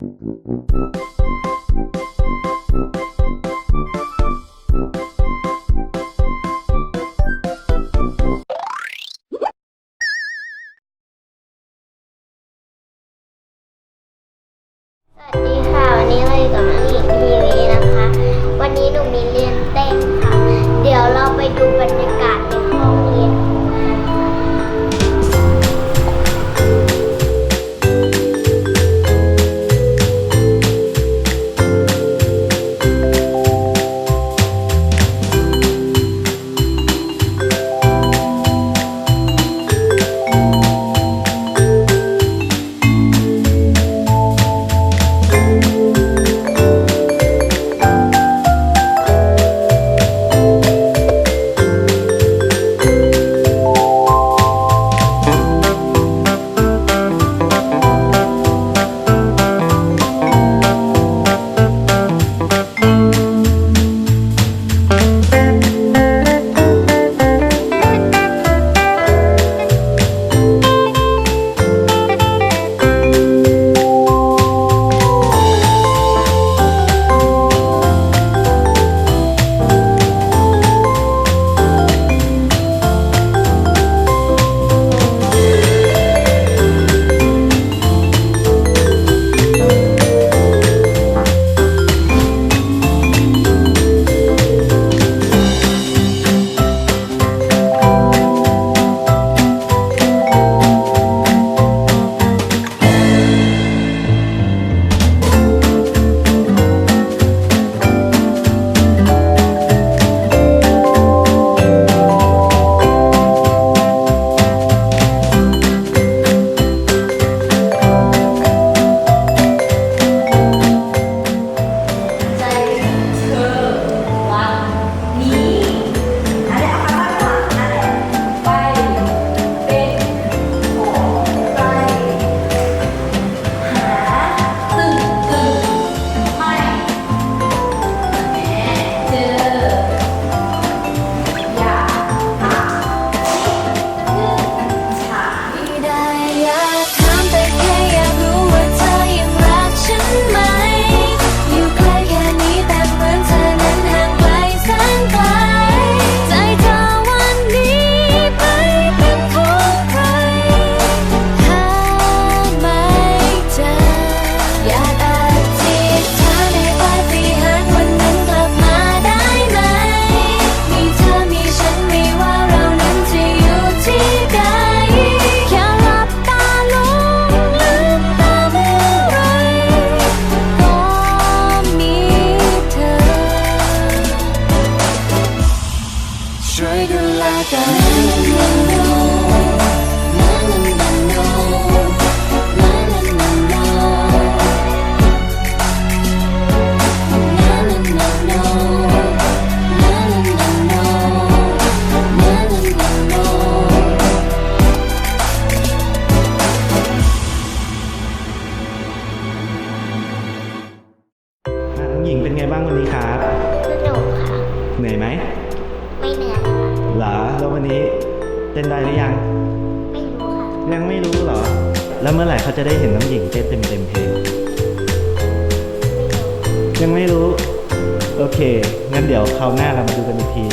สวัสดีค่ะวันนี้เราอยู่กับน้องหญิงทีวีนะคะ วันนี้หนูมีเรียนเต้นค่ะ เดี๋ยวเราไปดูบรรยากาศในห้องเรียนหญิงเป็นไงบ้างวันนี้ครับสนุกค่ะเหนื่อยไหมไม่เหนื่อยเหรอแล้ววันนี้เต้นได้หรือยังไม่รู้ค่ะยังไม่รู้เหรอแล้วเมื่อไหร่เขาจะได้เห็นน้องหญิงเต้นเต็มเพลงยังไม่รู้โอเคงั้นเดี๋ยวคราวหน้าเรามาดูกันอีกที